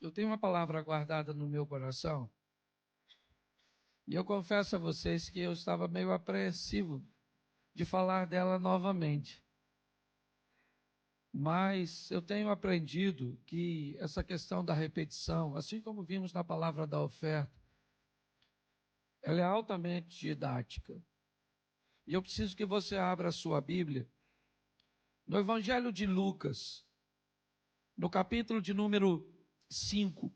Eu tenho uma palavra guardada no meu coração e eu confesso a vocês que eu estava meio apreensivo de falar dela novamente. Mas eu tenho aprendido que essa questão da repetição, assim como vimos na palavra da oferta, ela é altamente didática. E eu preciso que você abra a sua Bíblia no Evangelho de Lucas, no capítulo de número 5.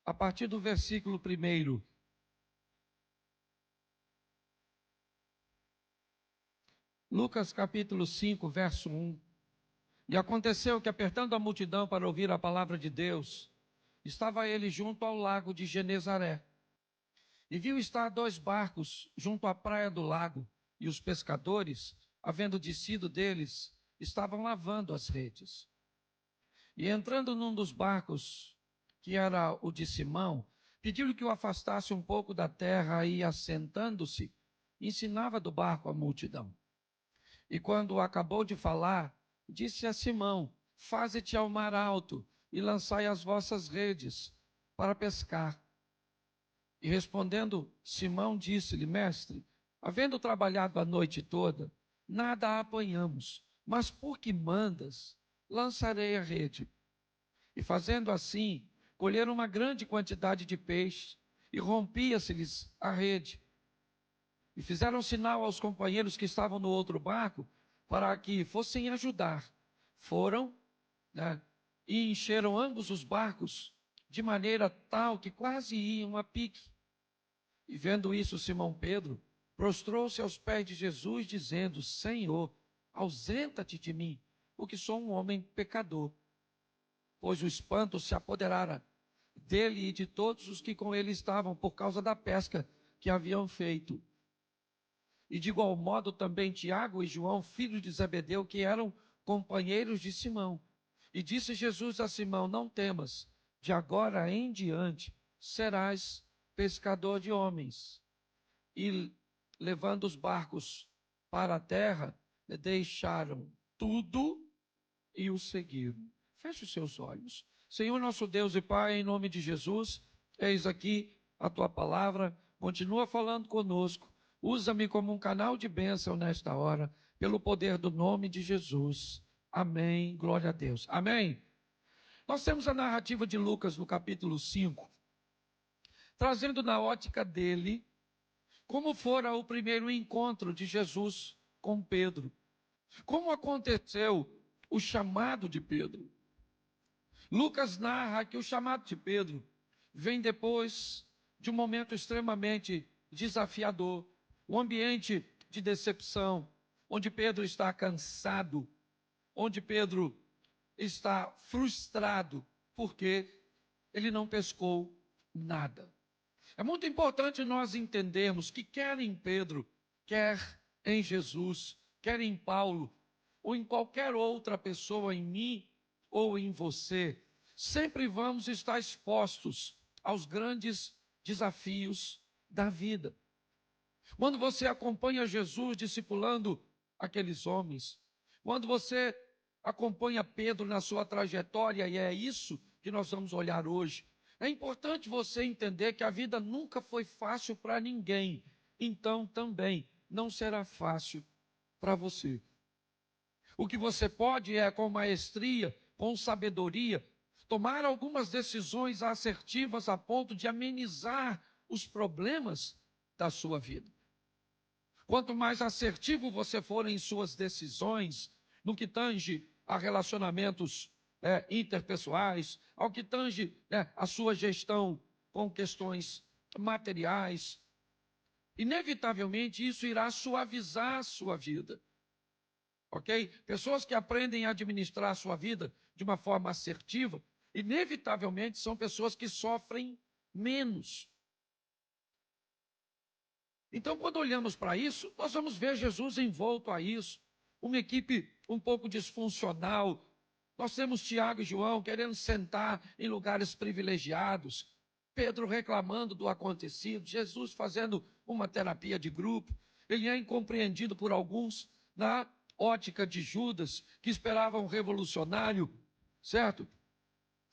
A partir do versículo 1. Lucas capítulo 5, verso 1. E aconteceu que, apertando a multidão para ouvir a palavra de Deus, estava ele junto ao lago de Genezaré. E viu estar 2 barcos junto à praia do lago, e os pescadores, havendo descido deles, estavam lavando as redes. E entrando num dos barcos, que era o de Simão, pediu-lhe que o afastasse um pouco da terra e, assentando-se, ensinava do barco a multidão. E quando acabou de falar, disse a Simão: Faze-te ao mar alto e lançai as vossas redes para pescar. E respondendo, Simão disse-lhe: Mestre, havendo trabalhado a noite toda, nada apanhamos, mas por que mandas, lançarei a rede. E fazendo assim, colheram uma grande quantidade de peixe, e rompia-se-lhes a rede. E fizeram sinal aos companheiros que estavam no outro barco, para que fossem ajudar. Foram, né, e encheram ambos os barcos, de maneira tal que quase iam a pique. E vendo isso, Simão Pedro prostrou-se aos pés de Jesus, dizendo: Senhor, ausenta-te de mim, porque sou um homem pecador. Pois o espanto se apoderara dele e de todos os que com ele estavam, por causa da pesca que haviam feito. E de igual modo também Tiago e João, filhos de Zebedeu, que eram companheiros de Simão. E disse Jesus a Simão: Não temas, de agora em diante serás pescador de homens. E levando os barcos para a terra, deixaram tudo e o seguiram. Feche os seus olhos. Senhor nosso Deus e Pai, em nome de Jesus, eis aqui a tua palavra, continua falando conosco. Usa-me como um canal de bênção nesta hora, pelo poder do nome de Jesus. Amém. Glória a Deus. Amém. Nós temos a narrativa de Lucas no capítulo 5, trazendo na ótica dele como fora o primeiro encontro de Jesus com Pedro. Como aconteceu o chamado de Pedro. Lucas narra que o chamado de Pedro vem depois de um momento extremamente desafiador, um ambiente de decepção, onde Pedro está cansado, onde Pedro está frustrado, porque ele não pescou nada. É muito importante nós entendermos que quer em Pedro, quer em Jesus, quer em Paulo, ou em qualquer outra pessoa, em mim ou em você, sempre vamos estar expostos aos grandes desafios da vida. Quando você acompanha Jesus discipulando aqueles homens, quando você acompanha Pedro na sua trajetória, e é isso que nós vamos olhar hoje, é importante você entender que a vida nunca foi fácil para ninguém, então também não será fácil para você. O que você pode é, com maestria, com sabedoria, tomar algumas decisões assertivas a ponto de amenizar os problemas da sua vida. Quanto mais assertivo você for em suas decisões, no que tange a relacionamentos interpessoais, ao que tange a sua gestão com questões materiais, inevitavelmente isso irá suavizar a sua vida. Ok? Pessoas que aprendem a administrar a sua vida de uma forma assertiva, inevitavelmente são pessoas que sofrem menos. Então, quando olhamos para isso, nós vamos ver Jesus envolto a isso, uma equipe um pouco disfuncional. Nós temos Tiago e João querendo sentar em lugares privilegiados, Pedro reclamando do acontecido, Jesus fazendo uma terapia de grupo. Ele é incompreendido por alguns, né? ótica de Judas, que esperava um revolucionário, certo?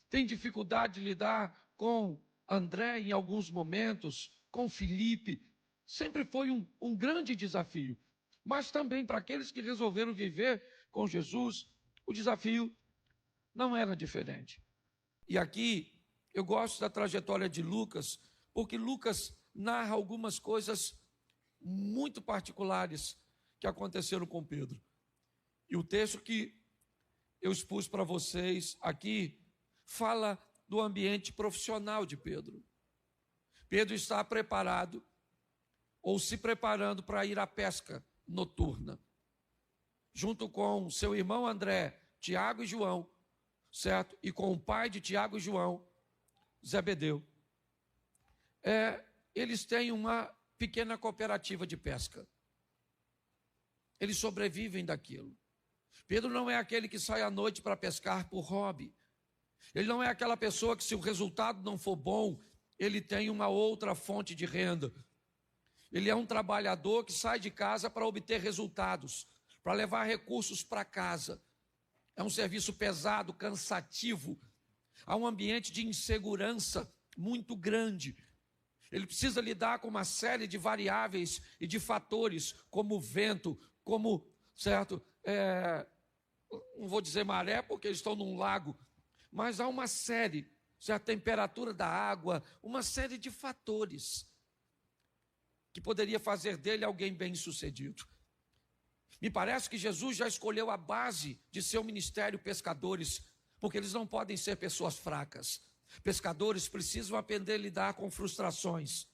Tem dificuldade de lidar com André em alguns momentos, com Filipe. Sempre foi um grande desafio. Mas também para aqueles que resolveram viver com Jesus, o desafio não era diferente. E aqui eu gosto da trajetória de Lucas, porque Lucas narra algumas coisas muito particulares que aconteceram com Pedro. E o texto que eu expus para vocês aqui fala do ambiente profissional de Pedro. Pedro está preparado ou se preparando para ir à pesca noturna, junto com seu irmão André, Tiago e João, certo? E com o pai de Tiago e João, Zebedeu. Eles têm uma pequena cooperativa de pesca. Eles sobrevivem daquilo. Pedro não é aquele que sai à noite para pescar por hobby. Ele não é aquela pessoa que, se o resultado não for bom, ele tem uma outra fonte de renda. Ele é um trabalhador que sai de casa para obter resultados, para levar recursos para casa. É um serviço pesado, cansativo. Há um ambiente de insegurança muito grande. Ele precisa lidar com uma série de variáveis e de fatores, como o vento, como, certo, não vou dizer maré, porque eles estão num lago, mas há uma série, a temperatura da água, uma série de fatores que poderia fazer dele alguém bem-sucedido. Me parece que Jesus já escolheu a base de seu ministério pescadores, porque eles não podem ser pessoas fracas. Pescadores precisam aprender a lidar com frustrações.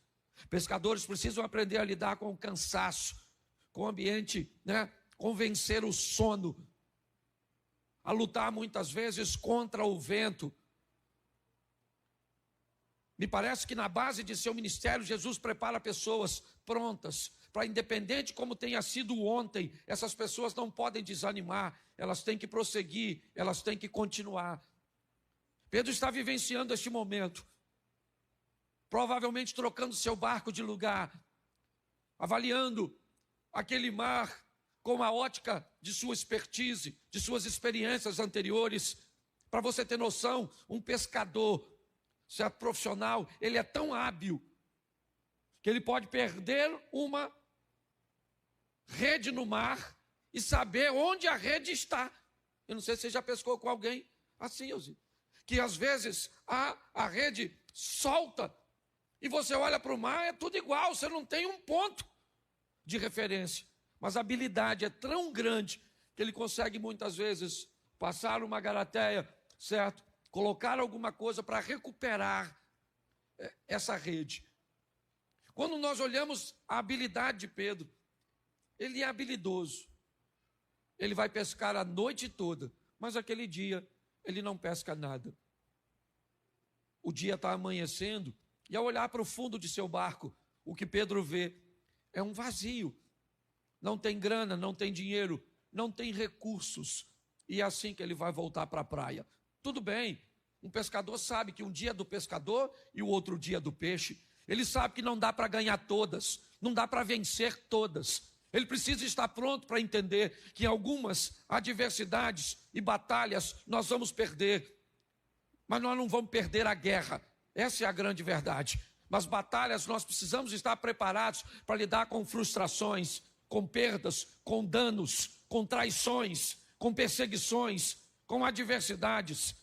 Pescadores precisam aprender a lidar com o cansaço, com o ambiente, com vencer o sono, a lutar muitas vezes contra o vento. Me parece que na base de seu ministério, Jesus prepara pessoas prontas para, independente como tenha sido ontem, essas pessoas não podem desanimar, elas têm que prosseguir, elas têm que continuar. Pedro está vivenciando este momento, provavelmente trocando seu barco de lugar, avaliando aquele mar com a ótica de sua expertise, de suas experiências anteriores. Para você ter noção, um pescador, se é profissional, ele é tão hábil que ele pode perder uma rede no mar e saber onde a rede está. Eu não sei se você já pescou com alguém assim, Elzinho, que às vezes a rede solta e você olha para o mar, é tudo igual, você não tem um ponto de referência. Mas a habilidade é tão grande que ele consegue muitas vezes passar uma garateia, certo? Colocar alguma coisa para recuperar essa rede. Quando nós olhamos a habilidade de Pedro, ele é habilidoso. Ele vai pescar a noite toda, mas aquele dia ele não pesca nada. O dia está amanhecendo e, ao olhar para o fundo de seu barco, o que Pedro vê é um vazio. Não tem grana, não tem dinheiro, não tem recursos. E é assim que ele vai voltar para a praia. Tudo bem, um pescador sabe que um dia é do pescador e o outro dia é do peixe. Ele sabe que não dá para ganhar todas, não dá para vencer todas. Ele precisa estar pronto para entender que em algumas adversidades e batalhas nós vamos perder. Mas nós não vamos perder a guerra. Essa é a grande verdade. Nas batalhas nós precisamos estar preparados para lidar com frustrações, com perdas, com danos, com traições, com perseguições, com adversidades.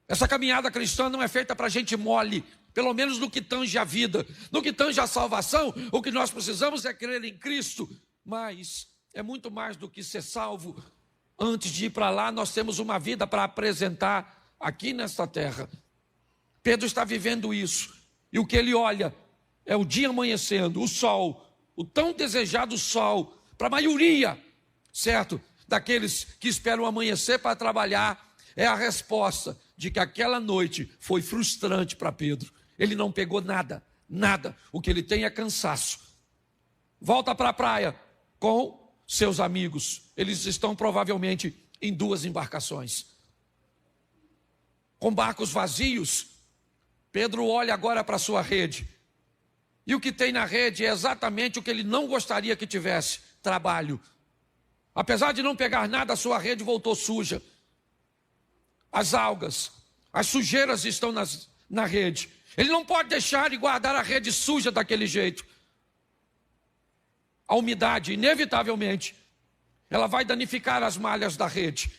Essa caminhada cristã não é feita para gente mole, pelo menos no que tange a vida. No que tange a salvação, o que nós precisamos é crer em Cristo. Mas é muito mais do que ser salvo. Antes de ir para lá, nós temos uma vida para apresentar aqui nesta terra. Pedro está vivendo isso. E o que ele olha é o dia amanhecendo, o sol, o tão desejado sol, para a maioria, certo? Daqueles que esperam amanhecer para trabalhar, é a resposta de que aquela noite foi frustrante para Pedro. Ele não pegou nada, nada. O que ele tem é cansaço. Volta para a praia com seus amigos. Eles estão provavelmente em 2 embarcações. Com barcos vazios, Pedro olha agora para a sua rede. E o que tem na rede é exatamente o que ele não gostaria que tivesse: trabalho. Apesar de não pegar nada, a sua rede voltou suja. As algas, as sujeiras estão na rede. Ele não pode deixar e guardar a rede suja daquele jeito. A umidade, inevitavelmente, ela vai danificar as malhas da rede.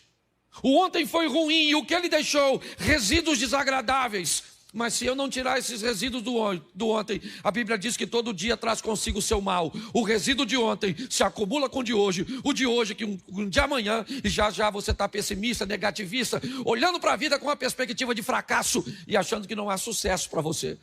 O ontem foi ruim e o que ele deixou? Resíduos desagradáveis. Mas se eu não tirar esses resíduos do ontem, a Bíblia diz que todo dia traz consigo o seu mal. O resíduo de ontem se acumula com o de hoje que um de amanhã, e já você está pessimista, negativista, olhando para a vida com uma perspectiva de fracasso e achando que não há sucesso para você.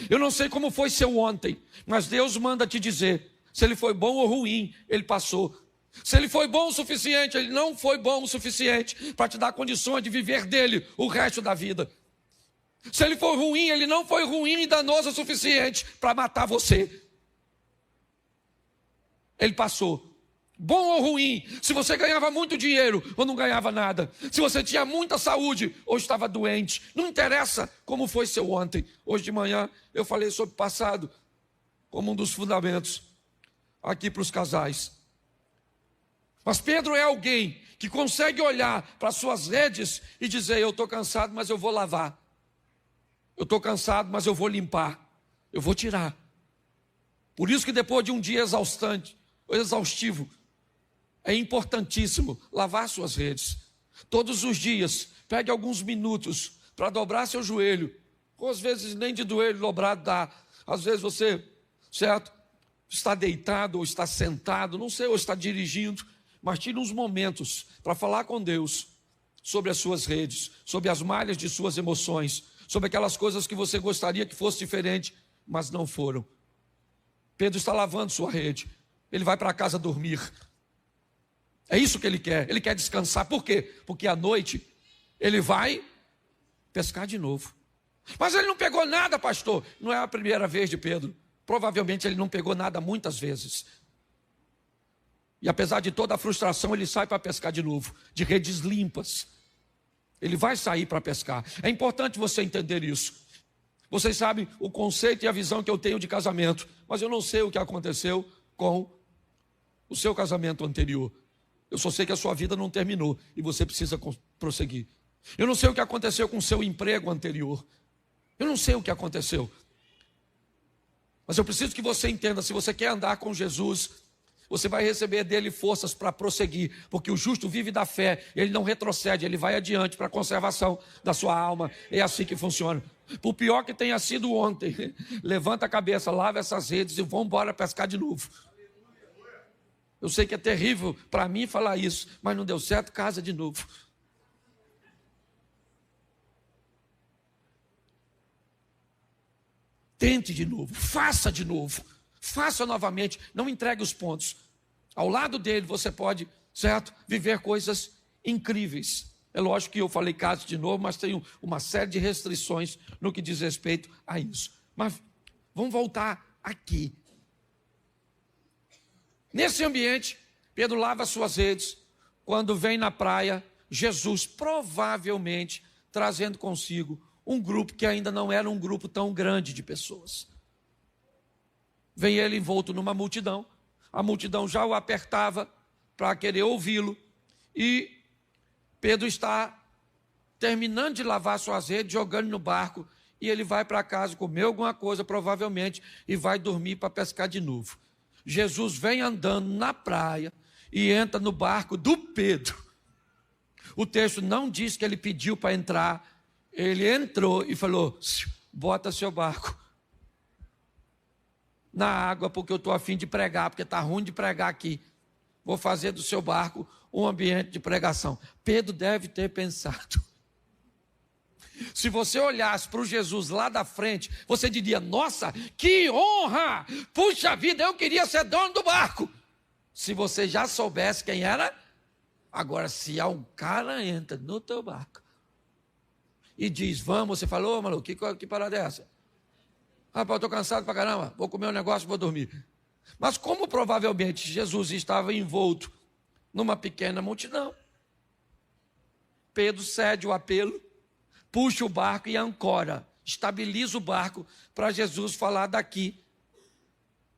Eu não sei como foi seu ontem, mas Deus manda te dizer, se ele foi bom ou ruim, ele passou. Se ele foi bom o suficiente, ele não foi bom o suficiente para te dar condições de viver dele o resto da vida. Se ele for ruim, ele não foi ruim e danoso o suficiente para matar você. Ele passou. Bom ou ruim, se você ganhava muito dinheiro ou não ganhava nada, se você tinha muita saúde ou estava doente, não interessa como foi seu ontem. Hoje de manhã eu falei sobre o passado como um dos fundamentos aqui para os casais. Mas Pedro é alguém que consegue olhar para suas redes e dizer, eu estou cansado, mas eu vou lavar. Eu estou cansado, mas eu vou limpar. Eu vou tirar. Por isso que depois de um dia exaustivo, é importantíssimo lavar suas redes. Todos os dias, pegue alguns minutos para dobrar seu joelho. Ou às vezes nem de joelho dobrado dá. Às vezes você, certo, está deitado ou está sentado, não sei, ou está dirigindo. Mas tire uns momentos para falar com Deus sobre as suas redes, sobre as malhas de suas emoções, sobre aquelas coisas que você gostaria que fosse diferente, mas não foram. Pedro está lavando sua rede. Ele vai para casa dormir. É isso que ele quer descansar. Por quê? Porque à noite ele vai pescar de novo. Mas ele não pegou nada, pastor. Não é a primeira vez de Pedro. Provavelmente ele não pegou nada muitas vezes. E apesar de toda a frustração, ele sai para pescar de novo, de redes limpas. Ele vai sair para pescar. É importante você entender isso. Vocês sabem o conceito e a visão que eu tenho de casamento, mas eu não sei o que aconteceu com o seu casamento anterior. Eu só sei que a sua vida não terminou e você precisa prosseguir. Eu não sei o que aconteceu com o seu emprego anterior. Eu não sei o que aconteceu. Mas eu preciso que você entenda, se você quer andar com Jesus, você vai receber dele forças para prosseguir, porque o justo vive da fé, ele não retrocede, ele vai adiante para a conservação da sua alma. É assim que funciona. Por pior que tenha sido ontem, levanta a cabeça, lava essas redes e vamos embora pescar de novo. Eu sei que é terrível para mim falar isso, mas não deu certo, casa de novo. Tente de novo, faça de novo. Faça novamente, não entregue os pontos. Ao lado dele você pode, certo, viver coisas incríveis. É lógico que eu falei caso de novo, mas tenho uma série de restrições no que diz respeito a isso. Mas vamos voltar aqui. Nesse ambiente, Pedro lava suas redes. Quando vem na praia, Jesus provavelmente trazendo consigo um grupo que ainda não era um grupo tão grande de pessoas. Vem ele envolto numa multidão, a multidão já o apertava para querer ouvi-lo, e Pedro está terminando de lavar suas redes, jogando no barco, e ele vai para casa comer alguma coisa, provavelmente, e vai dormir para pescar de novo. Jesus vem andando na praia e entra no barco do Pedro. O texto não diz que ele pediu para entrar, ele entrou e falou, bota seu barco na água, porque eu estou a fim de pregar, porque está ruim de pregar aqui. Vou fazer do seu barco um ambiente de pregação. Pedro deve ter pensado. Se você olhasse para o Jesus lá da frente, você diria, nossa, que honra! Puxa vida, eu queria ser dono do barco. Se você já soubesse quem era, agora se há um cara entra no teu barco e diz, vamos, você falou, maluco, que parada é essa? Rapaz, eu estou cansado pra caramba, vou comer um negócio, vou dormir. Mas como provavelmente Jesus estava envolto numa pequena multidão, Pedro cede o apelo, puxa o barco e ancora, estabiliza o barco para Jesus falar daqui,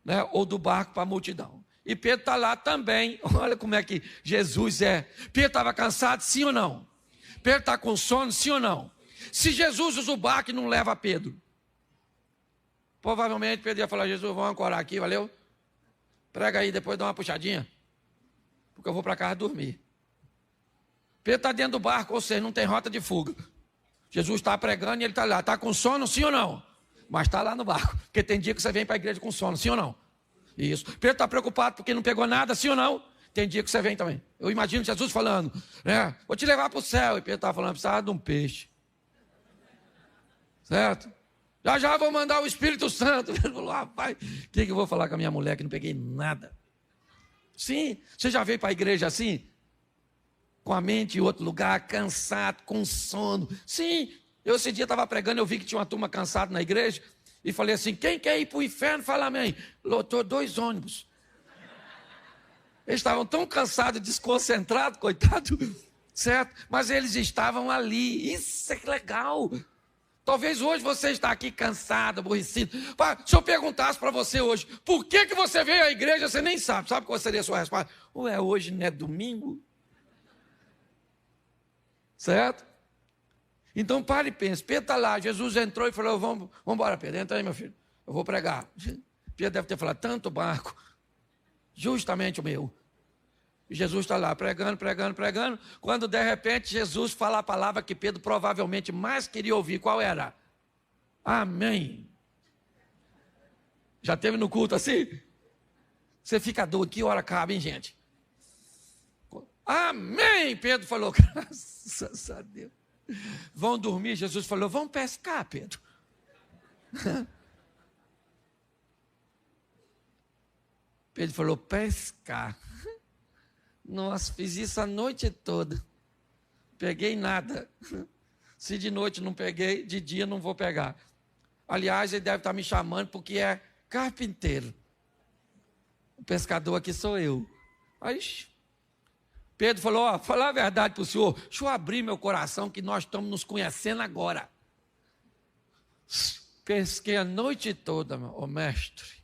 né, ou do barco para a multidão. E Pedro está lá também. Olha como é que Jesus é. Pedro estava cansado, sim ou não? Pedro está com sono, sim ou não? Se Jesus usa o barco e não leva Pedro, provavelmente Pedro ia falar: Jesus, vamos ancorar aqui, valeu? Prega aí, depois dá uma puxadinha, porque eu vou para casa dormir. Pedro está dentro do barco, ou seja, não tem rota de fuga. Jesus está pregando e ele está lá. Está com sono, sim ou não? Mas está lá no barco, porque tem dia que você vem para a igreja com sono, sim ou não? Isso. Pedro está preocupado porque não pegou nada, sim ou não? Tem dia que você vem também. Eu imagino Jesus falando, né? Vou te levar para o céu. E Pedro está falando: precisava de um peixe. Certo? Já vou mandar o Espírito Santo. Ele falou: rapaz, o que eu vou falar com a minha mulher que não peguei nada? Sim, você já veio para a igreja assim? Com a mente em outro lugar, cansado, com sono. Sim, eu esse dia estava pregando, eu vi que tinha uma turma cansada na igreja, e falei assim: quem quer ir para o inferno? Fala amém. Lotou 2 ônibus. Eles estavam tão cansados, desconcentrados, coitado, certo? Mas eles estavam ali. Isso é que legal. Talvez hoje você está aqui cansado, aborrecido. Se eu perguntasse para você hoje, por que você veio à igreja, você nem sabe. Sabe qual seria a sua resposta? Ué, hoje não é domingo? Certo? Então pare e pense. Pedro está lá, Jesus entrou e falou: vamos embora, Pedro, entra aí, meu filho, eu vou pregar. Pedro deve ter falado: tanto barco, justamente o meu. E Jesus está lá pregando, quando de repente Jesus fala a palavra que Pedro provavelmente mais queria ouvir. Qual era? Amém. Já teve no culto assim? Você fica doido, que hora acaba, hein, gente? Amém, Pedro falou. Graças a Deus. Vão dormir, Jesus falou: vamos pescar, Pedro. Pedro falou: pescar. Nossa, fiz isso a noite toda. Peguei nada. Se de noite não peguei, de dia não vou pegar. Aliás, ele deve estar me chamando porque é carpinteiro. O pescador aqui sou eu. Aí Pedro falou: ó, falar a verdade para o senhor, deixa eu abrir meu coração que nós estamos nos conhecendo agora. Pesquei a noite toda, ô mestre.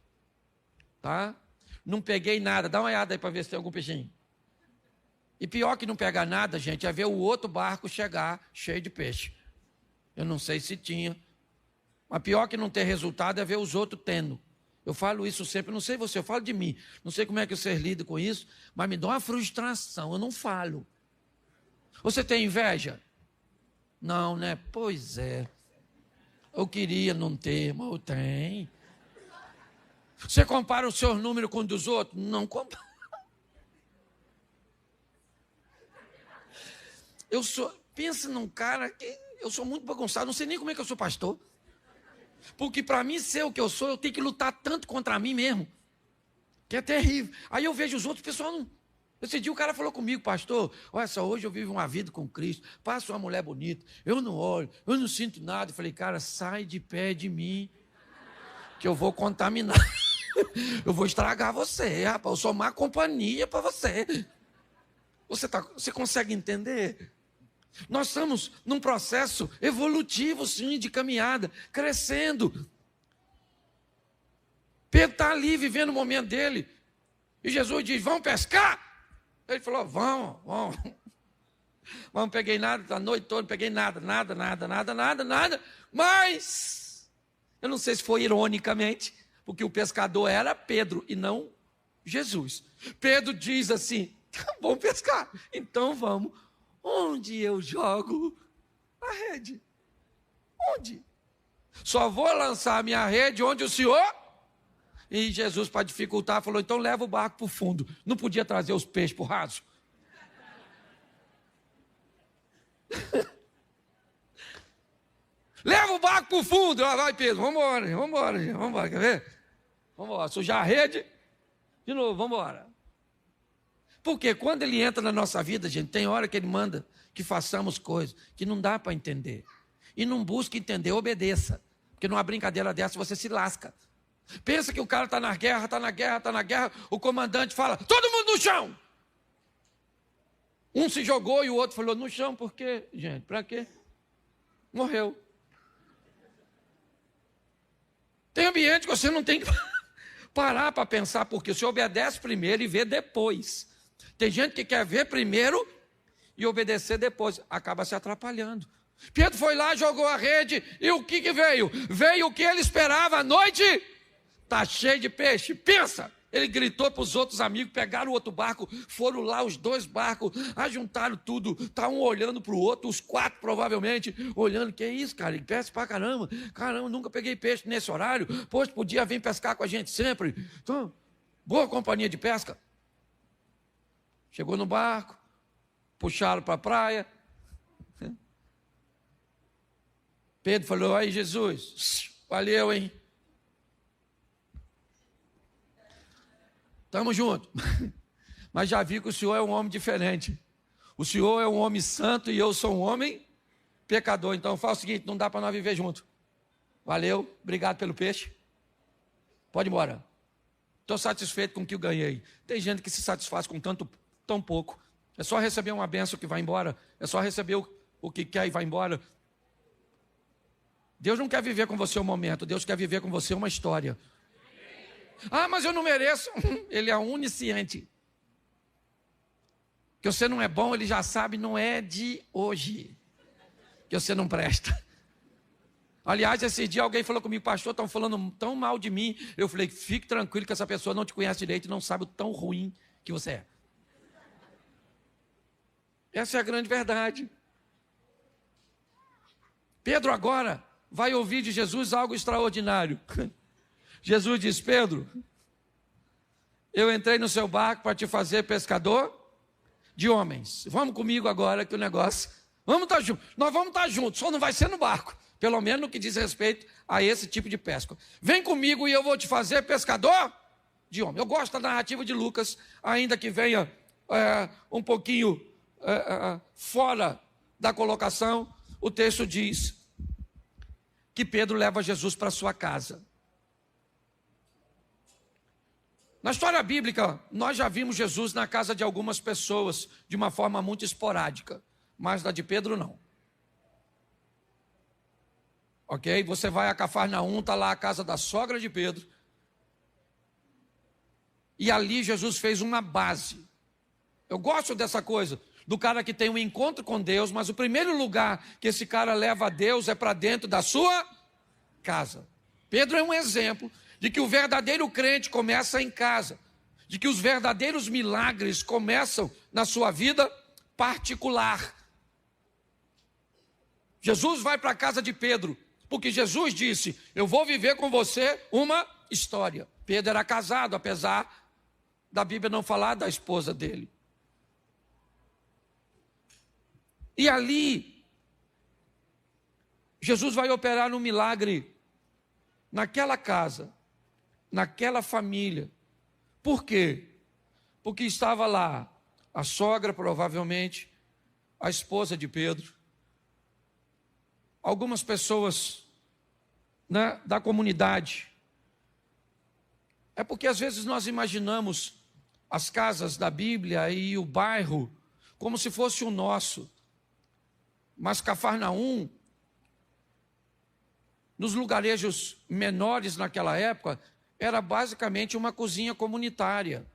Tá? Não peguei nada. Dá uma olhada aí para ver se tem algum peixinho. E pior que não pegar nada, gente, é ver o outro barco chegar cheio de peixe. Eu não sei se tinha. Mas pior que não ter resultado é ver os outros tendo. Eu falo isso sempre, não sei você, eu falo de mim. Não sei como é que vocês lidam com isso, mas me dá uma frustração, eu não falo. Você tem inveja? Não, né? Pois é. Eu queria não ter, mas eu tenho. Você compara o seu número com o dos outros? Não compara. Pensa num cara que eu sou muito bagunçado, não sei nem como é que eu sou pastor. Porque para mim ser o que eu sou, eu tenho que lutar tanto contra mim mesmo, que é terrível. Aí eu vejo os outros, pessoal não... Esse dia o cara falou comigo: pastor, olha só, hoje eu vivo uma vida com Cristo, passo uma mulher bonita, eu não olho, eu não sinto nada. Eu falei: cara, sai de pé de mim, que eu vou contaminar. Eu vou estragar você, rapaz, eu sou má companhia para você. Você consegue entender? Nós estamos num processo evolutivo, sim, de caminhada, crescendo. Pedro está ali vivendo o momento dele. E Jesus diz: vamos pescar? Ele falou: vamos. Não peguei nada, a noite toda não peguei nada. Mas, eu não sei se foi ironicamente, porque o pescador era Pedro e não Jesus. Pedro diz assim: vamos pescar, então vamos. Onde eu jogo a rede? Onde? Só vou lançar a minha rede onde o Senhor... E Jesus, para dificultar, falou: então leva o barco para o fundo. Não podia trazer os peixes para o raso? Leva o barco para o fundo. Lá vai Pedro, vamos embora, quer ver? Vamos embora, sujar a rede. De novo, vamos embora. Porque quando ele entra na nossa vida, gente, tem hora que ele manda que façamos coisas que não dá para entender. E não busque entender, obedeça. Porque numa brincadeira dessa você se lasca. Pensa que o cara está na guerra, o comandante fala: todo mundo no chão. Um se jogou e o outro falou: no chão, por quê, gente? Para quê? Morreu. Tem ambiente que você não tem que parar para pensar, porque você obedece primeiro e vê depois. Tem gente que quer ver primeiro e obedecer depois, acaba se atrapalhando. Pedro foi lá, jogou a rede, e o que veio? Veio o que ele esperava, a noite está cheia de peixe. Pensa, ele gritou para os outros amigos, pegaram o outro barco, foram lá os 2 barcos, ajuntaram tudo, está um olhando para o outro, os 4 provavelmente, olhando, que é isso, cara, ele pesca para caramba, nunca peguei peixe nesse horário, poxa, podia vir pescar com a gente sempre. Então, boa companhia de pesca. Chegou no barco, puxaram para a praia. Pedro falou, aí Jesus, valeu, hein? Estamos juntos. Mas já vi que o senhor é um homem diferente. O senhor é um homem santo e eu sou um homem pecador. Então fala o seguinte, não dá para nós viver junto. Valeu, obrigado pelo peixe. Pode ir embora. Estou satisfeito com o que eu ganhei. Tem gente que se satisfaz com tão pouco. É só receber uma bênção que vai embora. É só receber o que quer e vai embora. Deus não quer viver com você um momento. Deus quer viver com você uma história. Ah, mas eu não mereço. Ele é onisciente. Que você não é bom, ele já sabe, não é de hoje. Que você não presta. Aliás, esse dia alguém falou comigo, pastor, estão falando tão mal de mim. Eu falei, fique tranquilo que essa pessoa não te conhece direito e não sabe o tão ruim que você é. Essa é a grande verdade. Pedro agora vai ouvir de Jesus algo extraordinário. Jesus diz, Pedro, eu entrei no seu barco para te fazer pescador de homens. Vamos comigo agora que o negócio... Vamos estar juntos. Nós vamos estar juntos, só não vai ser no barco. Pelo menos no que diz respeito a esse tipo de pesca. Vem comigo e eu vou te fazer pescador de homens. Eu gosto da narrativa de Lucas, ainda que venha um pouquinho fora da colocação. O texto diz que Pedro leva Jesus para sua casa. Na história bíblica, nós já vimos Jesus na casa de algumas pessoas, de uma forma muito esporádica, mas na de Pedro não. Ok? Você vai a Cafarnaum, está lá a casa da sogra de Pedro, e ali Jesus fez uma base. Eu gosto dessa coisa, do cara que tem um encontro com Deus, mas o primeiro lugar que esse cara leva a Deus é para dentro da sua casa. Pedro é um exemplo de que o verdadeiro crente começa em casa, de que os verdadeiros milagres começam na sua vida particular. Jesus vai para a casa de Pedro, porque Jesus disse, eu vou viver com você uma história. Pedro era casado, apesar da Bíblia não falar da esposa dele. E ali, Jesus vai operar um milagre naquela casa, naquela família. Por quê? Porque estava lá a sogra, provavelmente, a esposa de Pedro, algumas pessoas, né, da comunidade. É porque às vezes nós imaginamos as casas da Bíblia e o bairro como se fosse o nosso. Mas Cafarnaum, nos lugarejos menores naquela época, era basicamente uma cozinha comunitária.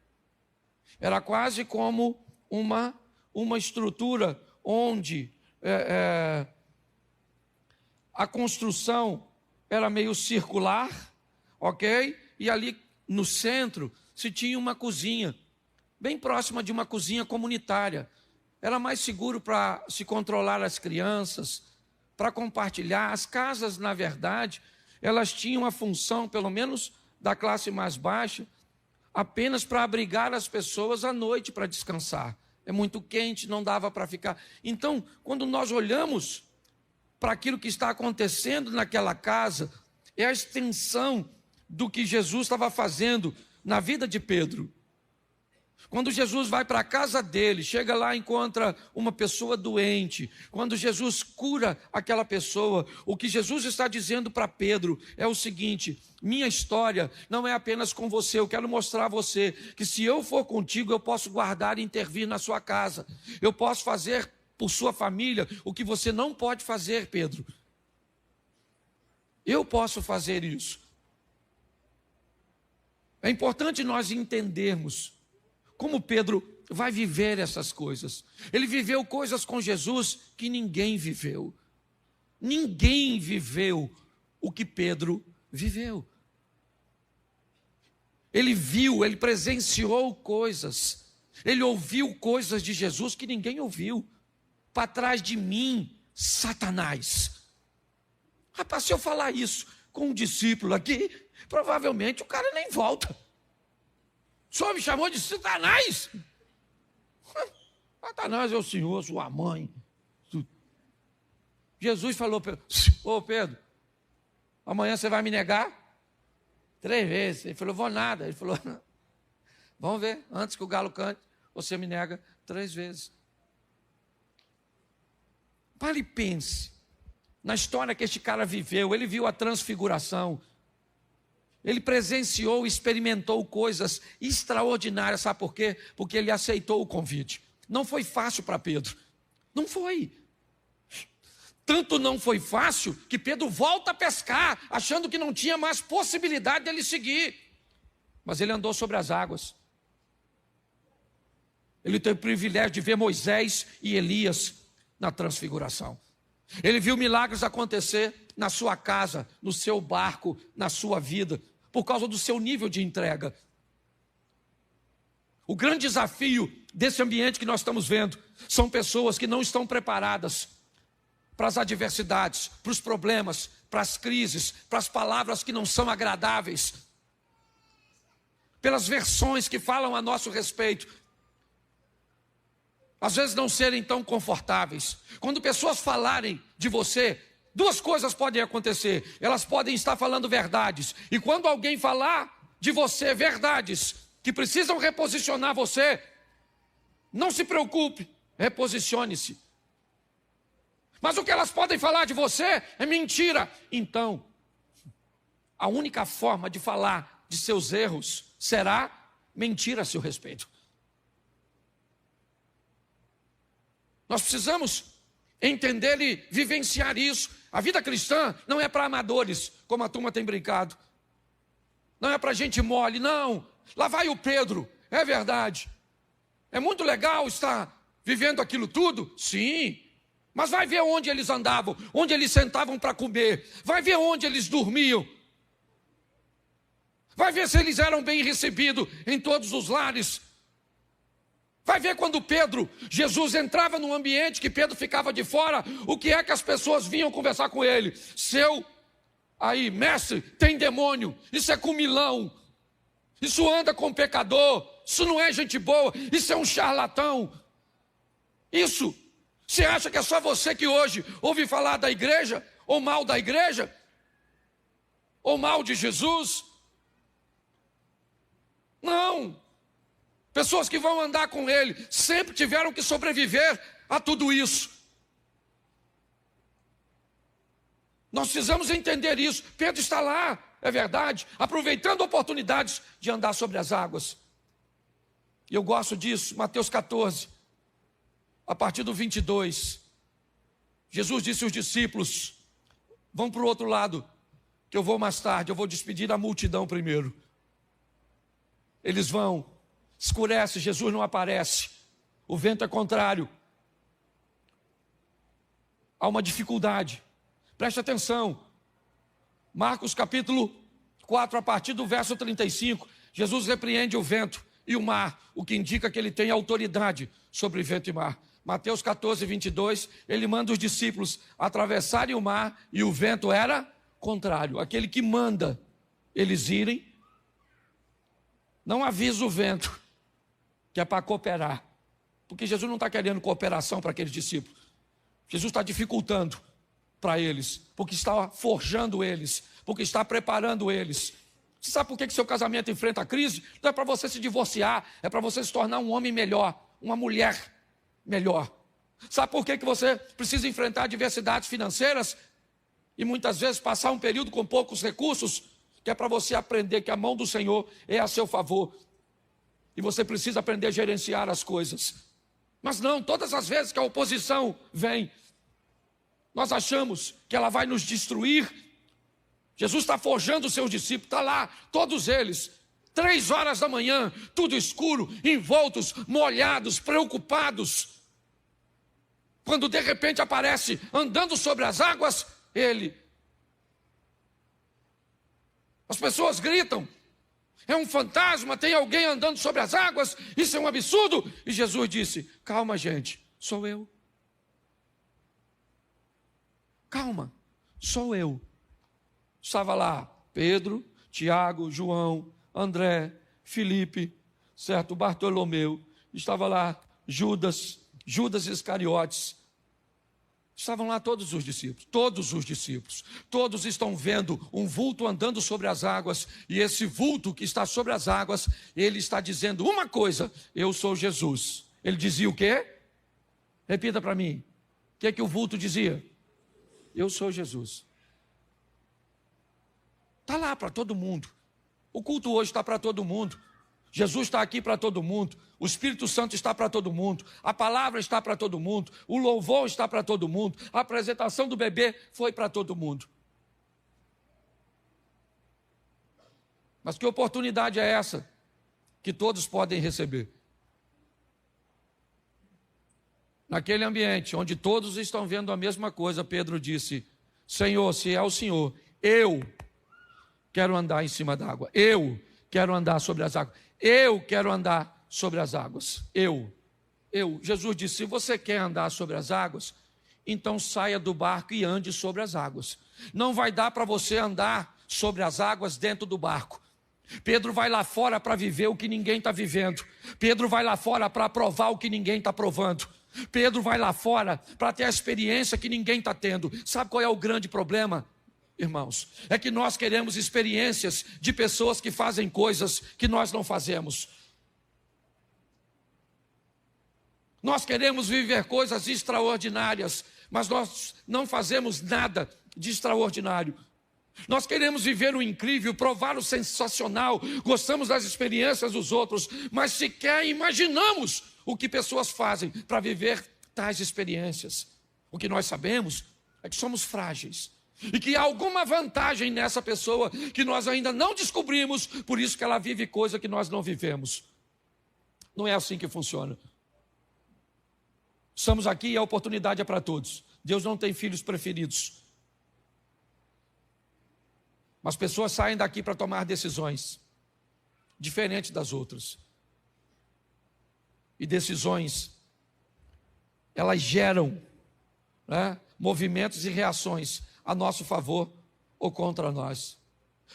Era quase como uma estrutura onde a construção era meio circular, ok? E ali no centro se tinha uma cozinha, bem próxima de uma cozinha comunitária. Era mais seguro para se controlar as crianças, para compartilhar. As casas, na verdade, elas tinham a função, pelo menos da classe mais baixa, apenas para abrigar as pessoas à noite para descansar. É muito quente, não dava para ficar. Então, quando nós olhamos para aquilo que está acontecendo naquela casa, é a extensão do que Jesus estava fazendo na vida de Pedro. Quando Jesus vai para a casa dele, chega lá e encontra uma pessoa doente. Quando Jesus cura aquela pessoa, o que Jesus está dizendo para Pedro é o seguinte: minha história não é apenas com você, eu quero mostrar a você que se eu for contigo, eu posso guardar e intervir na sua casa. Eu posso fazer por sua família o que você não pode fazer, Pedro. Eu posso fazer isso. É importante nós entendermos como Pedro vai viver essas coisas. Ele viveu coisas com Jesus que ninguém viveu. Ninguém viveu o que Pedro viveu. Ele viu, ele presenciou coisas. Ele ouviu coisas de Jesus que ninguém ouviu. Para trás de mim, Satanás. Rapaz, se eu falar isso com um discípulo aqui, provavelmente o cara nem volta. O senhor me chamou de Satanás? Satanás é o Senhor, sua mãe. Jesus falou, ô Pedro, amanhã você vai me negar 3 vezes. Ele falou, vou nada. Ele falou, vamos ver, antes que o galo cante, você me nega 3 vezes. Pare e pense na história que este cara viveu. Ele viu a transfiguração. Ele presenciou, experimentou coisas extraordinárias. Sabe por quê? Porque ele aceitou o convite. Não foi fácil para Pedro. Não foi. Tanto não foi fácil que Pedro volta a pescar, achando que não tinha mais possibilidade dele seguir. Mas ele andou sobre as águas. Ele teve o privilégio de ver Moisés e Elias na transfiguração. Ele viu milagres acontecer na sua casa, no seu barco, na sua vida, por causa do seu nível de entrega. O grande desafio desse ambiente que nós estamos vendo são pessoas que não estão preparadas para as adversidades, para os problemas, para as crises, para as palavras que não são agradáveis, pelas versões que falam a nosso respeito, às vezes não serem tão confortáveis. Quando pessoas falarem de você, 2 coisas podem acontecer. Elas podem estar falando verdades, e quando alguém falar de você verdades que precisam reposicionar você, não se preocupe, reposicione-se. Mas o que elas podem falar de você é mentira. Então, a única forma de falar de seus erros será mentir a seu respeito. Nós precisamos entender e vivenciar isso. A vida cristã não é para amadores, como a turma tem brincado. Não é para gente mole, não. Lá vai o Pedro, é verdade. É muito legal estar vivendo aquilo tudo? Sim. Mas vai ver onde eles andavam, onde eles sentavam para comer. Vai ver onde eles dormiam. Vai ver se eles eram bem recebidos em todos os lares. Vai ver quando Jesus entrava num ambiente que Pedro ficava de fora, o que é que as pessoas vinham conversar com ele? Mestre, tem demônio, isso é comilão, isso anda com pecador, isso não é gente boa, isso é um charlatão. Isso, você acha que é só você que hoje ouve falar da igreja, ou mal da igreja, ou mal de Jesus? Não. Pessoas que vão andar com ele sempre tiveram que sobreviver a tudo isso. Nós precisamos entender isso. Pedro está lá, é verdade, aproveitando oportunidades de andar sobre as águas. E eu gosto disso, Mateus 14, a partir do 22. Jesus disse aos discípulos, vão para o outro lado, que eu vou mais tarde, eu vou despedir a multidão primeiro. Eles vão, escurece, Jesus não aparece, o vento é contrário, há uma dificuldade. Preste atenção, Marcos capítulo 4, a partir do verso 35, Jesus repreende o vento e o mar, o que indica que ele tem autoridade sobre vento e mar. Mateus 14, 22, ele manda os discípulos atravessarem o mar e o vento era contrário. Aquele que manda eles irem, não avisa o vento, que é para cooperar, porque Jesus não está querendo cooperação para aqueles discípulos. Jesus está dificultando para eles, porque está forjando eles, porque está preparando eles. Você sabe por que seu casamento enfrenta a crise? Não é para você se divorciar, é para você se tornar um homem melhor, uma mulher melhor. Sabe por que você precisa enfrentar adversidades financeiras e muitas vezes passar um período com poucos recursos? Que é para você aprender que a mão do Senhor é a seu favor. E você precisa aprender a gerenciar as coisas. Mas não, todas as vezes que a oposição vem, nós achamos que ela vai nos destruir. Jesus está forjando os seus discípulos, está lá, todos eles, 3 horas da manhã, tudo escuro, envoltos, molhados, preocupados. Quando de repente aparece andando sobre as águas, ele. As pessoas gritam: é um fantasma, tem alguém andando sobre as águas, isso é um absurdo. E Jesus disse: calma, gente, sou eu. Calma, sou eu. Estava lá Pedro, Tiago, João, André, Filipe, certo? Bartolomeu. Estava lá Judas Iscariotes. Estavam lá todos os discípulos. Todos estão vendo um vulto andando sobre as águas. E esse vulto que está sobre as águas, ele está dizendo uma coisa: eu sou Jesus. Ele dizia o quê? Repita para mim. O que é que o vulto dizia? Eu sou Jesus. Está lá para todo mundo. O culto hoje está para todo mundo. Jesus está aqui para todo mundo. O Espírito Santo está para todo mundo. A palavra está para todo mundo. O louvor está para todo mundo. A apresentação do bebê foi para todo mundo. Mas que oportunidade é essa que todos podem receber? Naquele ambiente onde todos estão vendo a mesma coisa, Pedro disse: Senhor, se é o Senhor, eu quero andar em cima da água. Eu quero andar sobre as águas. Eu quero andar sobre as águas. Eu. Jesus disse: se você quer andar sobre as águas, então saia do barco e ande sobre as águas. Não vai dar para você andar sobre as águas dentro do barco. Pedro vai lá fora para viver o que ninguém está vivendo. Pedro vai lá fora para provar o que ninguém está provando. Pedro vai lá fora para ter a experiência que ninguém está tendo. Sabe qual é o grande problema, irmãos? É que nós queremos experiências de pessoas que fazem coisas que nós não fazemos. Nós queremos viver coisas extraordinárias, mas nós não fazemos nada de extraordinário. Nós queremos viver o incrível, provar o sensacional, gostamos das experiências dos outros, mas sequer imaginamos o que pessoas fazem para viver tais experiências. O que nós sabemos é que somos frágeis e que há alguma vantagem nessa pessoa que nós ainda não descobrimos, por isso que ela vive coisa que nós não vivemos. Não é assim que funciona. Estamos aqui e a oportunidade é para todos. Deus não tem filhos preferidos. Mas pessoas saem daqui para tomar decisões diferentes das outras. E decisões, elas geram, né, movimentos e reações a nosso favor ou contra nós.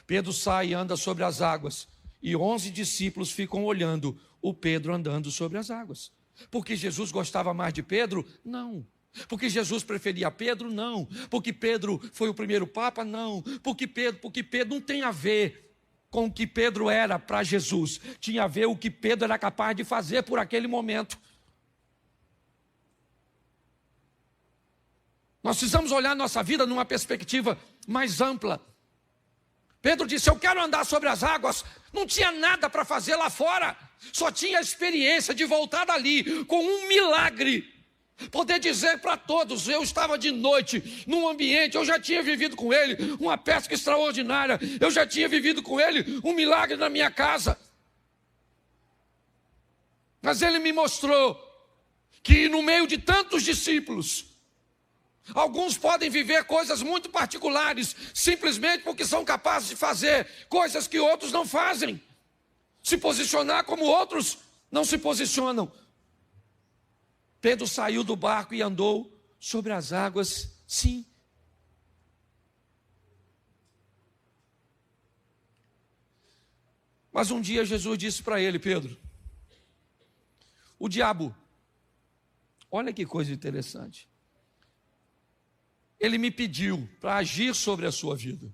Pedro sai e anda sobre as águas, e 11 discípulos ficam olhando o Pedro andando sobre as águas. Porque Jesus gostava mais de Pedro? Não. Porque Jesus preferia Pedro? Não. Porque Pedro foi o primeiro papa? Não. Porque Pedro não tem a ver com o que Pedro era para Jesus. Tinha a ver o que Pedro era capaz de fazer por aquele momento. Nós precisamos olhar nossa vida numa perspectiva mais ampla. Pedro disse: eu quero andar sobre as águas. Não tinha nada para fazer lá fora. Só tinha a experiência de voltar dali com um milagre. Poder dizer para todos: eu estava de noite num ambiente, eu já tinha vivido com ele uma pesca extraordinária, eu já tinha vivido com ele um milagre na minha casa. Mas ele me mostrou que no meio de tantos discípulos, alguns podem viver coisas muito particulares, simplesmente porque são capazes de fazer coisas que outros não fazem, se posicionar como outros não se posicionam. Pedro saiu do barco e andou sobre as águas, sim. Mas um dia Jesus disse para ele: Pedro, o diabo, olha que coisa interessante, ele me pediu para agir sobre a sua vida.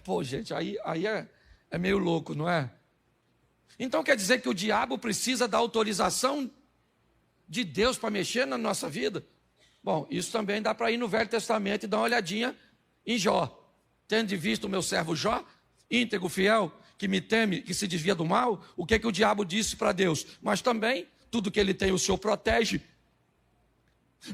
Pô, gente, aí é meio louco, não é? Então quer dizer que o diabo precisa da autorização de Deus para mexer na nossa vida? Bom, isso também dá para ir no Velho Testamento e dar uma olhadinha em Jó. Tendo visto o meu servo Jó, íntegro, fiel, que me teme, que se desvia do mal, o que é que o diabo disse para Deus? Mas também, tudo que ele tem o Senhor protege.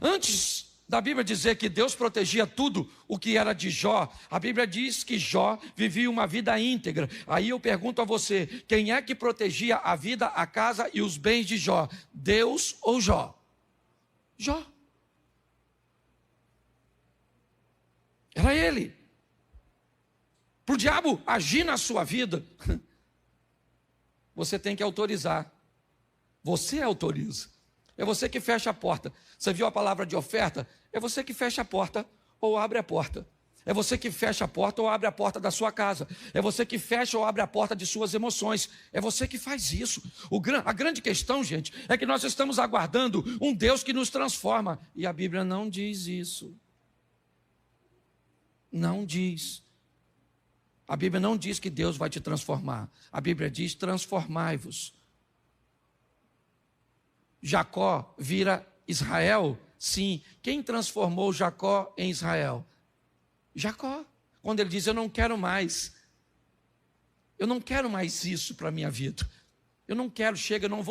Antes da Bíblia dizer que Deus protegia tudo o que era de Jó, a Bíblia diz que Jó vivia uma vida íntegra. Aí eu pergunto a você, quem é que protegia a vida, a casa e os bens de Jó? Deus ou Jó? Jó. Era ele. Para o diabo agir na sua vida, você tem que autorizar. Você autoriza. É você que fecha a porta. Você viu a palavra de oferta? É você que fecha a porta ou abre a porta. É você que fecha a porta ou abre a porta da sua casa. É você que fecha ou abre a porta de suas emoções. É você que faz isso. A grande questão, gente, é que nós estamos aguardando um Deus que nos transforma. E a Bíblia não diz isso. Não diz. A Bíblia não diz que Deus vai te transformar. A Bíblia diz: transformai-vos. Jacó vira Israel? Sim. Quem transformou Jacó em Israel? Jacó. Quando ele diz: eu não quero mais isso para a minha vida. Eu não quero, chega, eu não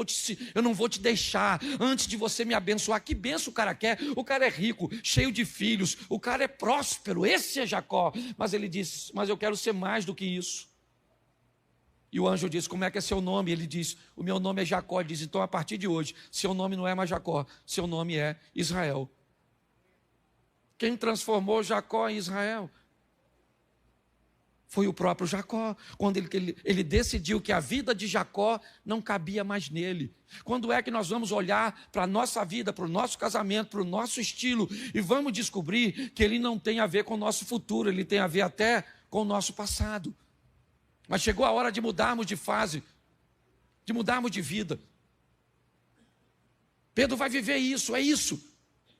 vou te deixar antes de você me abençoar. Que benção o cara quer? O cara é rico, cheio de filhos, o cara é próspero, esse é Jacó. Mas ele diz: mas eu quero ser mais do que isso. E o anjo diz: como é que é seu nome? Ele diz: o meu nome é Jacó. Ele diz: então a partir de hoje, seu nome não é mais Jacó, seu nome é Israel. Quem transformou Jacó em Israel? Foi o próprio Jacó, quando ele decidiu que a vida de Jacó não cabia mais nele. Quando é que nós vamos olhar para a nossa vida, para o nosso casamento, para o nosso estilo, e vamos descobrir que ele não tem a ver com o nosso futuro, ele tem a ver até com o nosso passado. Mas chegou a hora de mudarmos de fase, de mudarmos de vida. Pedro vai viver isso, é isso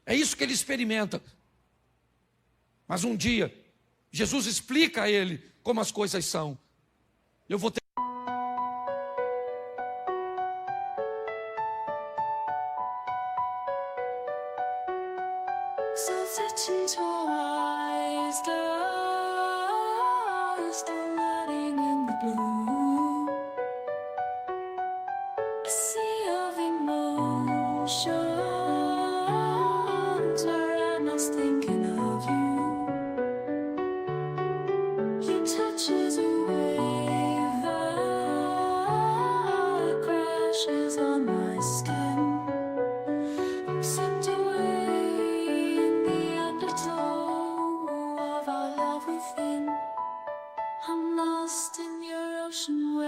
que ele experimenta. Mas um dia, Jesus explica a ele como as coisas são. Eu vou ter... I'm lost in your ocean.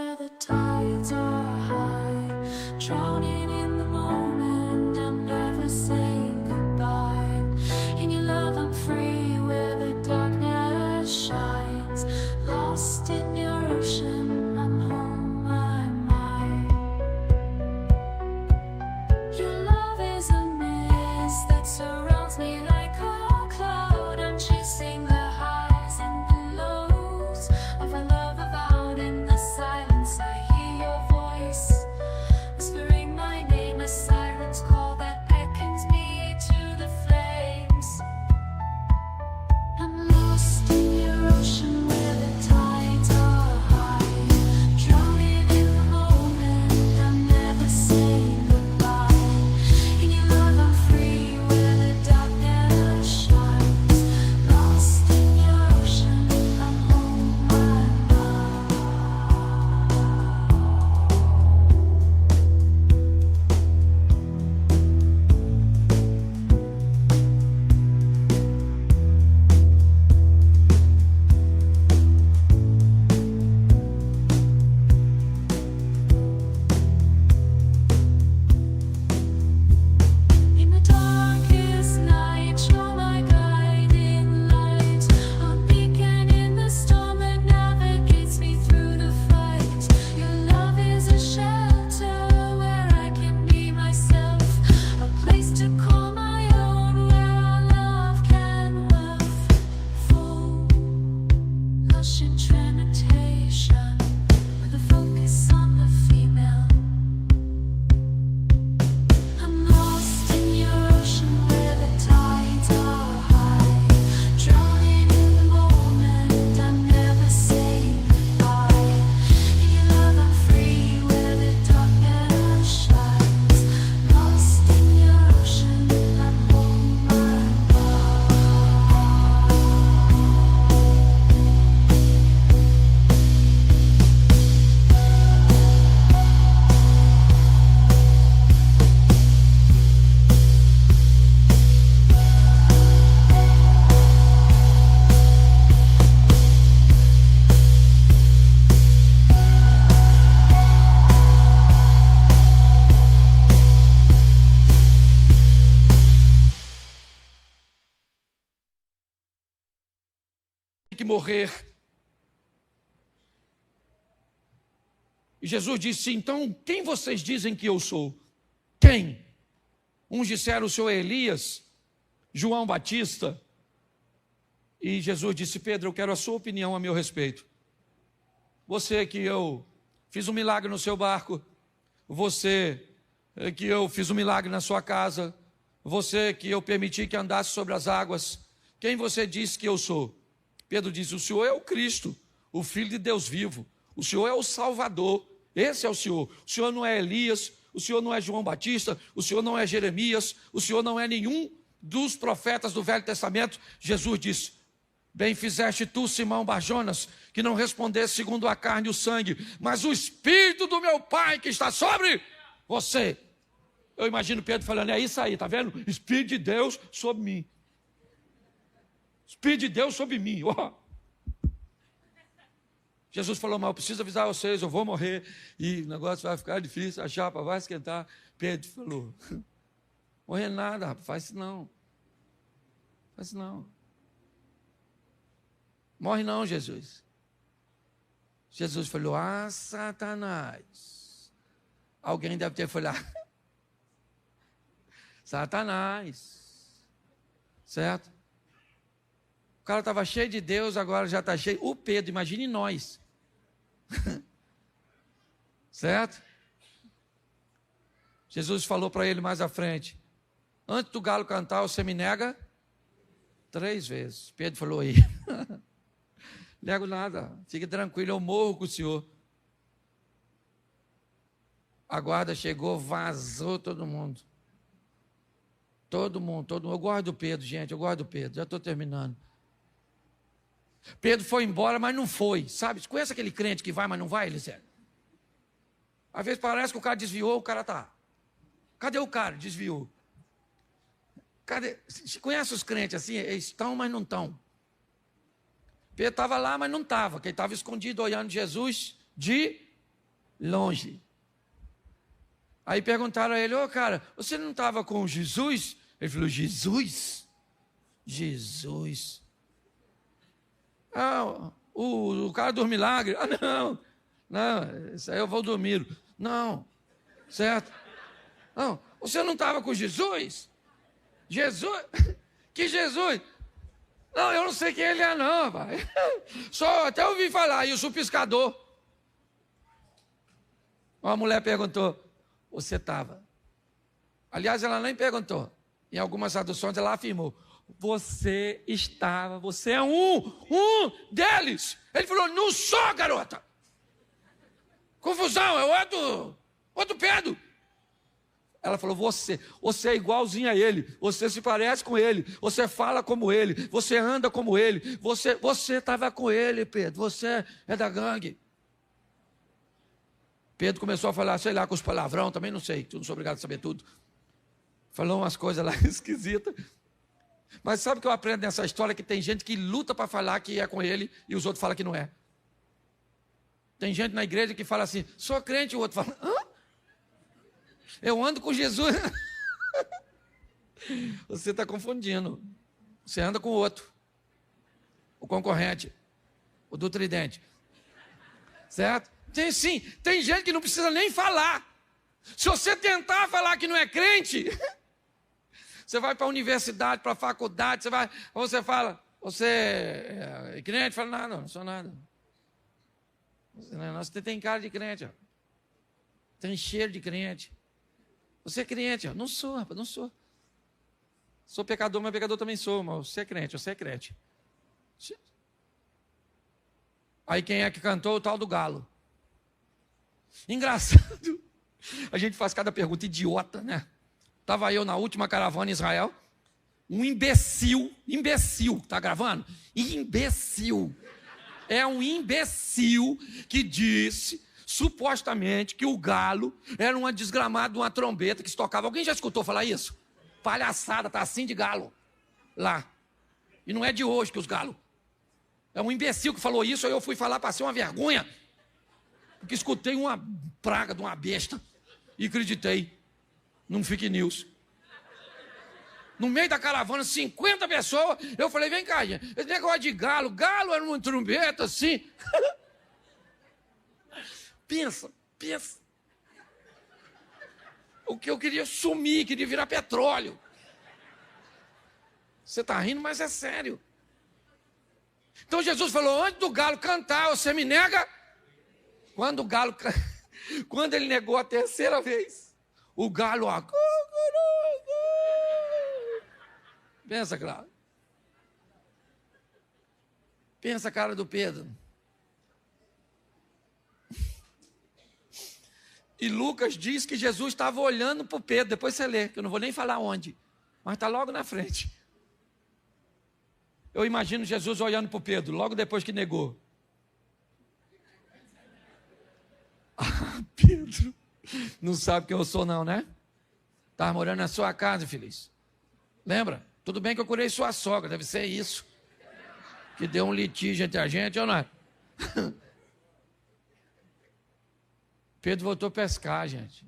que morrer. E Jesus disse, então, quem vocês dizem que eu sou? Quem? Uns disseram, o senhor é Elias, João Batista. E Jesus disse, Pedro, eu quero a sua opinião a meu respeito. Você que eu fiz um milagre no seu barco, você que eu fiz um milagre na sua casa, você que eu permiti que andasse sobre as águas, quem você diz que eu sou? Pedro disse, o Senhor é o Cristo, o Filho de Deus vivo, o Senhor é o Salvador, esse é o Senhor não é Elias, o Senhor não é João Batista, o Senhor não é Jeremias, o Senhor não é nenhum dos profetas do Velho Testamento. Jesus disse, bem fizeste tu, Simão Barjonas, que não respondesse segundo a carne e o sangue, mas o Espírito do meu Pai que está sobre você. Eu imagino Pedro falando, é isso aí, tá vendo? Espírito de Deus sobre mim. Espírito de Deus sobre mim. Oh. Jesus falou, mas eu preciso avisar vocês, eu vou morrer, e o negócio vai ficar difícil, a chapa vai esquentar. Pedro falou, morrer nada, rapaz, faz isso não. Faz isso não. Morre não, Jesus. Jesus falou, Satanás. Alguém deve ter falado, Satanás. Certo? O cara estava cheio de Deus, agora já está cheio. O Pedro, imagine nós. Certo? Jesus falou para ele mais à frente, antes do galo cantar, você me nega 3 vezes. Pedro falou aí, nego nada, fique tranquilo, eu morro com o senhor. A guarda chegou, vazou todo mundo. Todo mundo. Eu gosto do Pedro, gente, eu gosto do Pedro, já estou terminando. Pedro foi embora, mas não foi, sabe? Você conhece aquele crente que vai, mas não vai, Eliseu? Às vezes parece que o cara desviou, o cara tá. Cadê o cara? Desviou. Cadê? Você conhece os crentes assim? Eles estão, mas não estão. Pedro estava lá, mas não estava, porque ele estava escondido olhando Jesus de longe. Aí perguntaram a ele, ô cara, você não estava com Jesus? Ele falou, Jesus? Jesus. Ah, o cara do milagre. Ah, não, isso aí eu vou dormir. Não, certo? Não, você não estava com Jesus? Jesus? Que Jesus? Não, eu não sei quem ele é não, pai. Só até ouvi falar, e o chupiscador. Uma mulher perguntou, você estava? Aliás, ela nem perguntou. Em algumas traduções ela afirmou, você estava, você é um deles. Ele falou, não sou, garota. Confusão, é outro Pedro. Ela falou, você é igualzinho a ele, você se parece com ele, você fala como ele, você anda como ele, você estava com ele, Pedro, você é da gangue. Pedro começou a falar, sei lá, com os palavrão, também não sei, não sou obrigado a saber tudo. Falou umas coisas lá esquisitas. Mas sabe o que eu aprendo nessa história? Que tem gente que luta para falar que é com ele e os outros falam que não é. Tem gente na igreja que fala assim, sou crente, e o outro fala, hã? Eu ando com Jesus. Você está confundindo. Você anda com o outro. O concorrente. O do tridente. Certo? Tem gente que não precisa nem falar. Se você tentar falar que não é crente, você vai para a universidade, para a faculdade, você fala, você é crente? Fala, não sou nada. Você tem cara de crente, ó. Tem cheiro de crente. Você é crente, ó. Não sou, rapaz, não sou. Sou pecador, mas pecador também sou, mas você é crente. Aí quem é que cantou? O tal do galo. Engraçado. A gente faz cada pergunta idiota, né? Estava eu na última caravana em Israel, um imbecil, tá gravando? Imbecil. É um imbecil que disse, supostamente, que o galo era uma desgramada de uma trombeta que se tocava. Alguém já escutou falar isso? Palhaçada, tá assim de galo lá. E não é de hoje que os galos. É um imbecil que falou isso, aí eu fui falar, passei uma vergonha, porque escutei uma praga de uma besta e acreditei num fake news. no meio da caravana, 50 pessoas. Eu falei, vem cá, gente, esse negócio de galo, galo era uma trombeta assim. Pensa. O que eu queria sumir, queria virar petróleo. Você está rindo, mas é sério. Então Jesus falou, antes do galo cantar, você me nega? Quando ele negou a terceira vez, o galo, ó, pensa, claro. Pensa a cara do Pedro. E Lucas diz que Jesus estava olhando para o Pedro. Depois você lê, que eu não vou nem falar onde. Mas está logo na frente. Eu imagino Jesus olhando para o Pedro, logo depois que negou. Ah, Pedro, não sabe quem eu sou não, né? Estava morando na sua casa, infeliz. Lembra? Tudo bem que eu curei sua sogra, deve ser isso. Que deu um litígio entre a gente, ou não é? Pedro voltou a pescar, gente.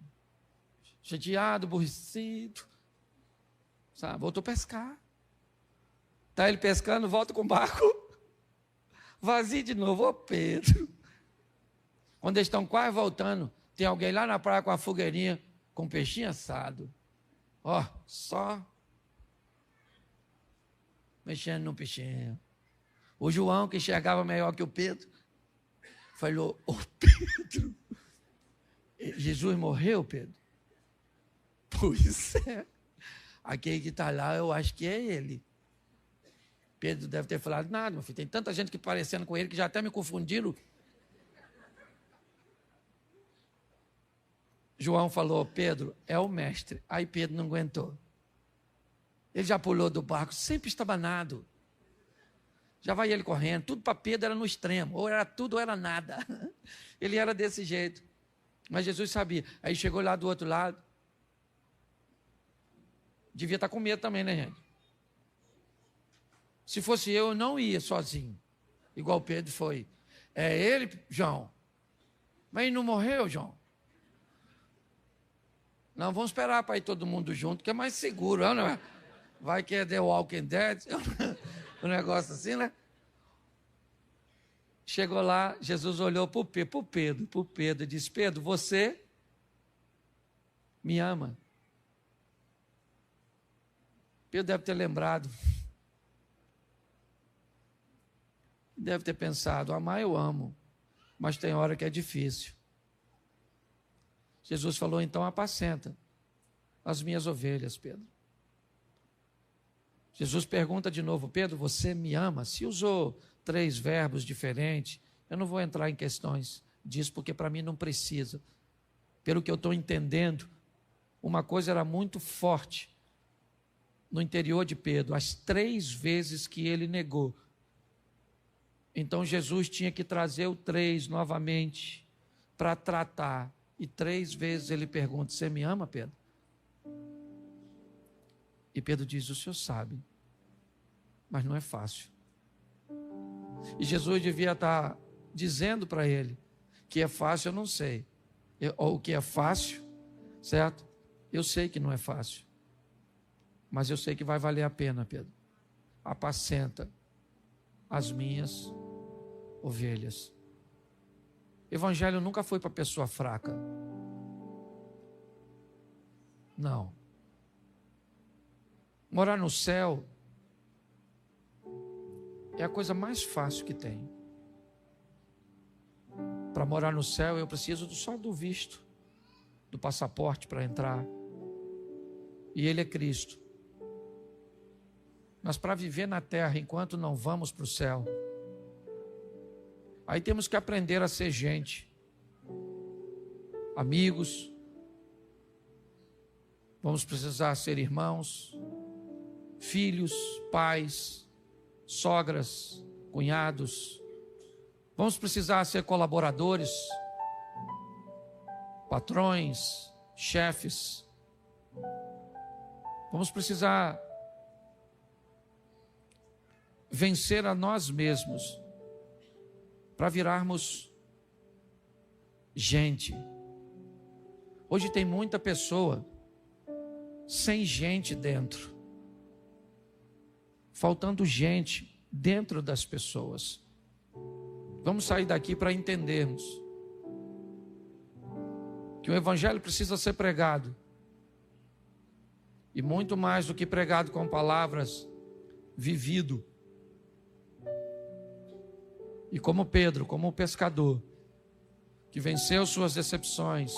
Chateado, aborrecido. Sabe? Voltou a pescar. Está ele pescando, volta com o barco. Vazio de novo. Ô Pedro. Quando eles estão quase voltando, tem alguém lá na praia com a fogueirinha, com peixinho assado. Ó, só mexendo no peixinho. O João, que enxergava melhor que o Pedro, falou, ô Pedro, Jesus morreu, Pedro? Pois é. Aquele que está lá, eu acho que é ele. Pedro deve ter falado, nada, meu filho, tem tanta gente que parecendo com ele que já até me confundiram. João falou, Pedro, é o mestre. Aí Pedro não aguentou. Ele já pulou do barco, sempre estabanado. Já vai ele correndo, tudo para Pedro era no extremo, ou era tudo ou era nada. Ele era desse jeito. Mas Jesus sabia. Aí chegou lá do outro lado. Devia estar com medo também, né, gente? Se fosse eu não ia sozinho. Igual Pedro foi. É ele, João. Mas ele não morreu, João? Não, vamos esperar para ir todo mundo junto, que é mais seguro, não é? Vai que é The Walking Dead, um negócio assim, né? Chegou lá, Jesus olhou para o Pedro, e disse, Pedro, você me ama? Pedro deve ter lembrado, deve ter pensado, amar eu amo, mas tem hora que é difícil. Jesus falou, então apacenta as minhas ovelhas, Pedro. Jesus pergunta de novo, Pedro, você me ama? Se usou 3 verbos diferentes, eu não vou entrar em questões disso, porque para mim não precisa. Pelo que eu estou entendendo, uma coisa era muito forte no interior de Pedro, as 3 vezes que ele negou. Então Jesus tinha que trazer o 3 novamente para tratar. E 3 vezes ele pergunta, você me ama, Pedro? E Pedro diz, o senhor sabe, mas não é fácil. E Jesus devia estar dizendo para ele, que é fácil eu não sei. Ou o que é fácil, certo? Eu sei que não é fácil. Mas eu sei que vai valer a pena, Pedro. Apacenta as minhas ovelhas. Evangelho nunca foi para pessoa fraca. Não. Morar no céu é a coisa mais fácil que tem. Para morar no céu eu preciso só do visto, do passaporte para entrar. E ele é Cristo. Mas para viver na terra enquanto não vamos para o céu, aí temos que aprender a ser gente, amigos, vamos precisar ser irmãos, filhos, pais, sogras, cunhados, vamos precisar ser colaboradores, patrões, chefes, vamos precisar vencer a nós mesmos, para virarmos gente. Hoje tem muita pessoa sem gente dentro. faltando gente dentro das pessoas. Vamos sair daqui para entendermos que o evangelho precisa ser pregado. E muito mais do que pregado com palavras, vivido. E como Pedro, como o pescador, que venceu suas decepções,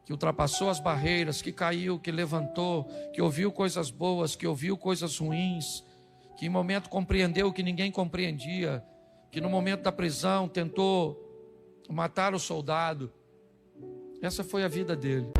que ultrapassou as barreiras, que caiu, que levantou, que ouviu coisas boas, que ouviu coisas ruins, que em momento compreendeu o que ninguém compreendia, que no momento da prisão tentou matar o soldado. Essa foi a vida dele.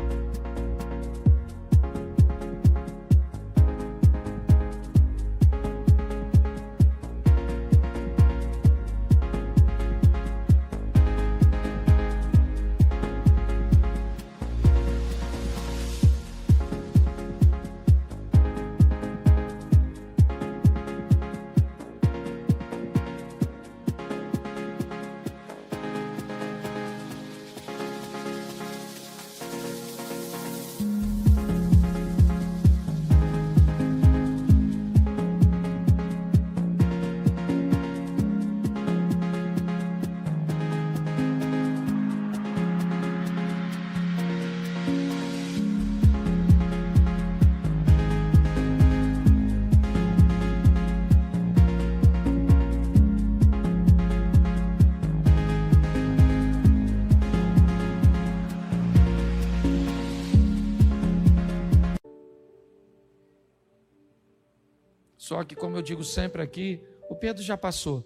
Só que, como eu digo sempre aqui, o Pedro já passou.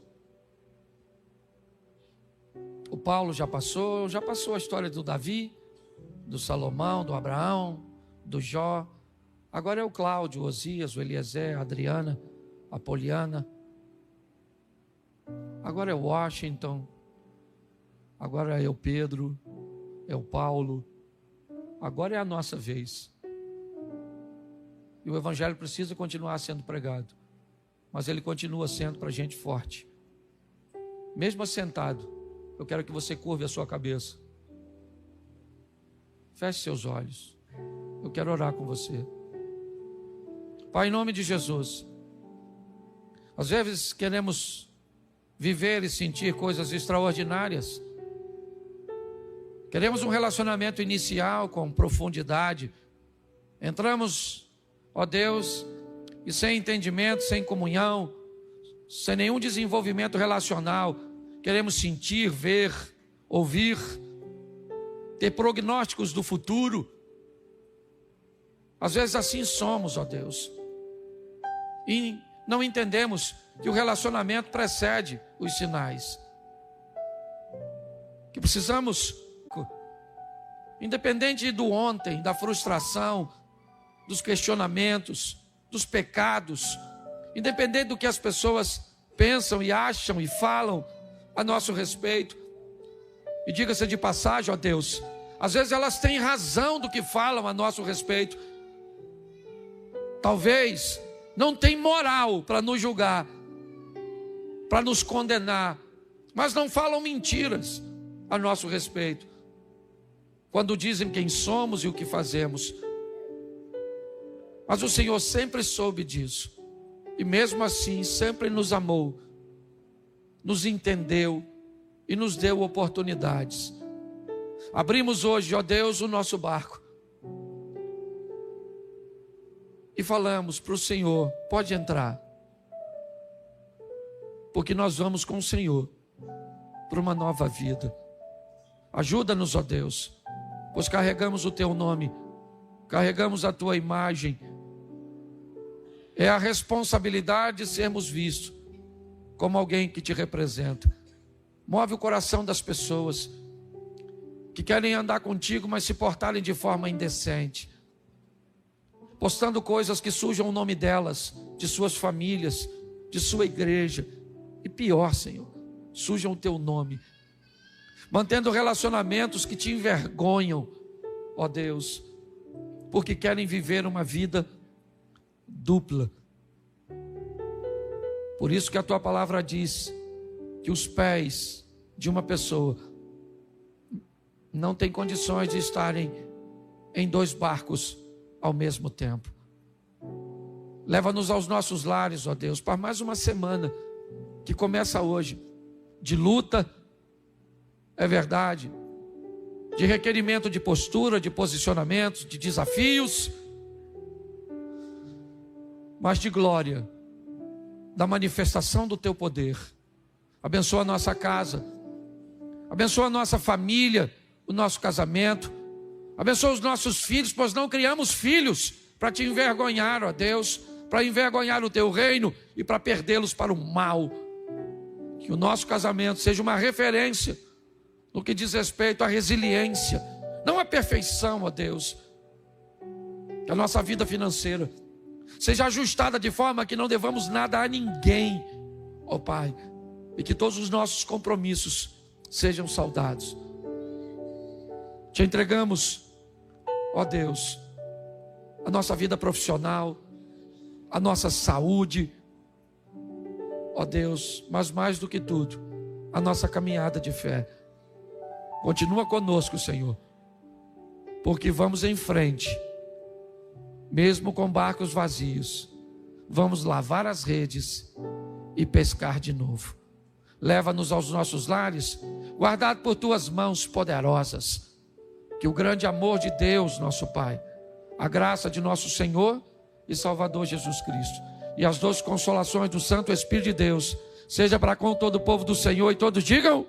O Paulo já passou a história do Davi, do Salomão, do Abraão, do Jó. Agora é o Cláudio, o Osias, o Eliezer, a Adriana, a Poliana. Agora é o Washington. Agora é o Pedro, é o Paulo. Agora é a nossa vez. E o evangelho precisa continuar sendo pregado. Mas ele continua sendo para gente forte. Mesmo assentado, eu quero que você curve a sua cabeça. Feche seus olhos. Eu quero orar com você. Pai, em nome de Jesus. Às vezes queremos viver e sentir coisas extraordinárias. Queremos um relacionamento inicial com profundidade. Entramos, ó Deus, e sem entendimento, sem comunhão, sem nenhum desenvolvimento relacional, queremos sentir, ver, ouvir, ter prognósticos do futuro. Às vezes assim somos, ó Deus, e não entendemos que o relacionamento precede os sinais, que precisamos, independente do ontem, da frustração, dos questionamentos, dos pecados, independente do que as pessoas pensam e acham e falam a nosso respeito. E diga-se de passagem, ó Deus, às vezes elas têm razão do que falam a nosso respeito. Talvez não tem moral para nos julgar, para nos condenar, mas não falam mentiras a nosso respeito, quando dizem quem somos e o que fazemos. Mas o Senhor sempre soube disso, e mesmo assim sempre nos amou, nos entendeu e nos deu oportunidades. Abrimos hoje, ó Deus, o nosso barco e falamos para o Senhor: pode entrar, porque nós vamos com o Senhor para uma nova vida. Ajuda-nos, ó Deus, pois carregamos o Teu nome, carregamos a Tua imagem. É a responsabilidade de sermos vistos como alguém que Te representa. Move o coração das pessoas que querem andar contigo, mas se portarem de forma indecente, postando coisas que sujam o nome delas, de suas famílias, de sua igreja, e pior, Senhor, sujam o Teu nome, mantendo relacionamentos que Te envergonham, ó Deus, porque querem viver uma vida dupla. Por isso que a Tua palavra diz que os pés de uma pessoa não têm condições de estarem em dois barcos ao mesmo tempo. Leva-nos aos nossos lares, ó Deus, para mais uma semana que começa hoje, de luta, é verdade, de requerimento de postura, de posicionamentos, de desafios, mas de glória, da manifestação do teu poder. Abençoa a nossa casa, abençoa a nossa família, o nosso casamento, abençoa os nossos filhos, pois não criamos filhos para te envergonhar, ó Deus, para envergonhar o teu reino e para perdê-los para o mal. Que o nosso casamento seja uma referência no que diz respeito à resiliência, não à perfeição, ó Deus. Que a nossa vida financeira seja ajustada de forma que não devamos nada a ninguém, ó Pai, e que todos os nossos compromissos sejam saudados. Te entregamos, ó Deus, a nossa vida profissional, a nossa saúde, ó Deus, mas mais do que tudo, a nossa caminhada de fé. Continua conosco, Senhor, porque vamos em frente, mesmo com barcos vazios, vamos lavar as redes e pescar de novo. Leva-nos aos nossos lares, guardado por tuas mãos poderosas. Que o grande amor de Deus, nosso Pai, a graça de nosso Senhor e Salvador Jesus Cristo e as doces consolações do Santo Espírito de Deus seja para com todo o povo do Senhor, e todos digam...